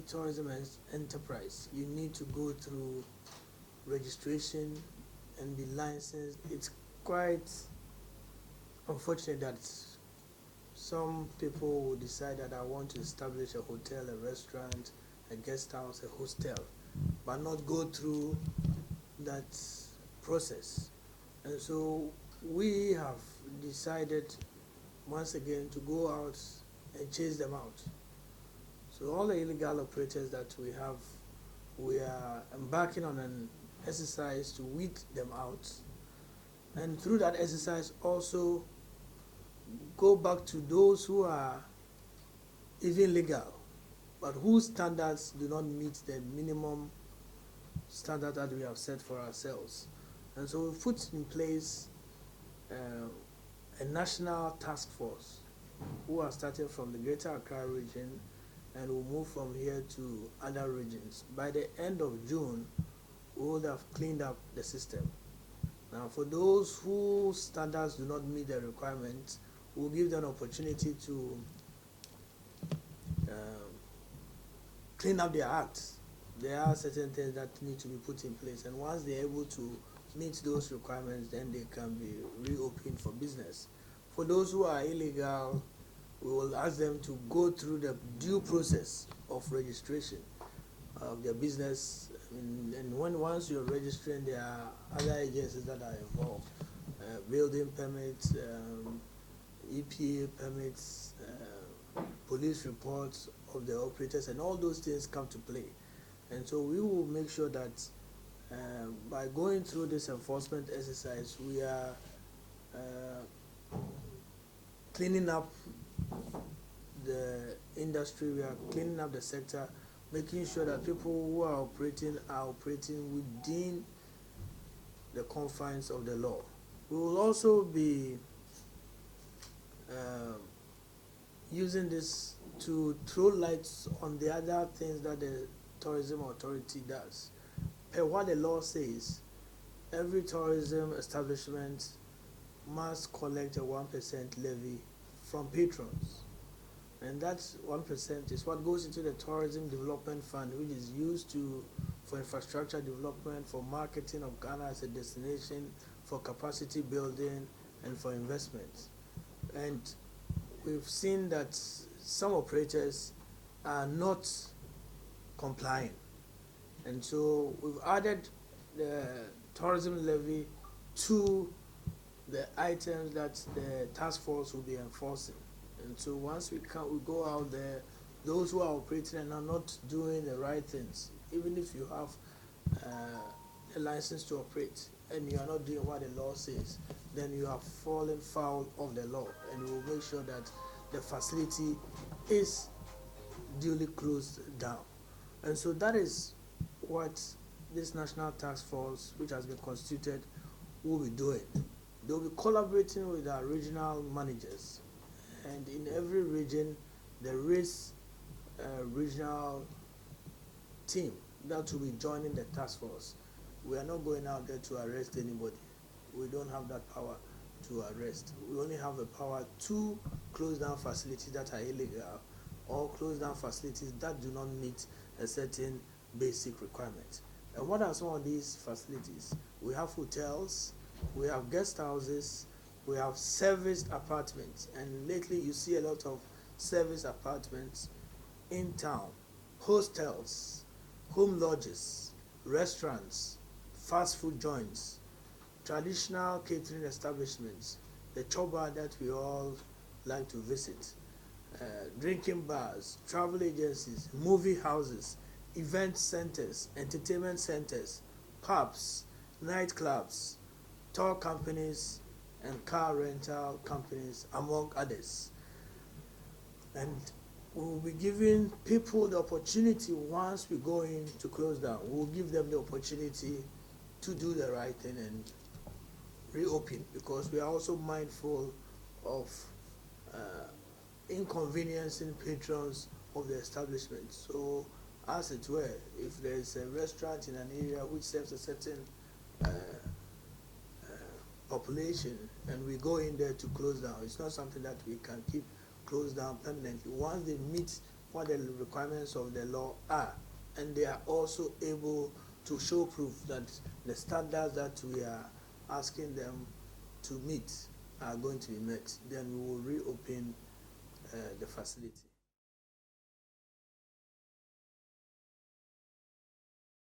tourism enterprise, you need to go through registration and be licensed. It's quite unfortunate that some people will decide that I want to establish a hotel, a restaurant, a guest house, a hostel, but not go through that process. And so we have decided once again to go out and chase them out. So all the illegal operators that we are embarking on an exercise to weed them out. And through that exercise also go back to those who are even legal, but whose standards do not meet the minimum standard that we have set for ourselves. And so we put in place a national task force who are starting from the Greater Accra region and will move from here to other regions. By the end of June, we would have cleaned up the system. Now, for those whose standards do not meet the requirements, we'll give them an opportunity to clean up their acts. There are certain things that need to be put in place, and once they're able to meet those requirements, then they can be reopened for business. For those who are illegal, we will ask them to go through the due process of registration of their business. And once you're registering, there are other agencies that are involved, building permits, EPA permits, police reports of the operators, and all those things come to play. And so we will make sure that by going through this enforcement exercise, we are cleaning up the industry, we are cleaning up the sector, making sure that people who are operating within the confines of the law. We will also be using this to throw lights on the other things that the tourism authority does. Per what the law says, every tourism establishment must collect a 1% levy from patrons. And that 1% is what goes into the Tourism Development Fund, which is used for infrastructure development, for marketing of Ghana as a destination, for capacity building, and for investments. And we've seen that some operators are not complying. And so we've added the tourism levy to the items that the task force will be enforcing. And so once we go out there, those who are operating and are not doing the right things, even if you have a license to operate and you are not doing what the law says, then you have fallen foul of the law, and we will make sure that the facility is duly closed down. And so that is what this national task force, which has been constituted, will be doing. They'll be collaborating with our regional managers, and in every region there is a regional team that will be joining the task force. We are not going out there to arrest anybody. We don't have that power to arrest. We only have the power to close down facilities that are illegal or close down facilities that do not meet a certain basic requirement. And what are some of these facilities? We have hotels, we have guest houses, we have serviced apartments, and lately you see a lot of service apartments in town, hostels, home lodges, restaurants, fast food joints, traditional catering establishments, the choba that we all like to visit, drinking bars, travel agencies, movie houses, event centers, entertainment centers, pubs, nightclubs, tour companies, and car rental companies, among others. And we will be giving people the opportunity, once we go in to close down, we will give them the opportunity to do the right thing and reopen, because we are also mindful of inconveniencing patrons of the establishment. So, as it were, if there is a restaurant in an area which serves a certain population and we go in there to close down, it's not something that we can keep closed down permanently. Once what the requirements of the law are, and they are also able to show proof that the standards that we are asking them to meet are going to be met, then we will reopen the facility.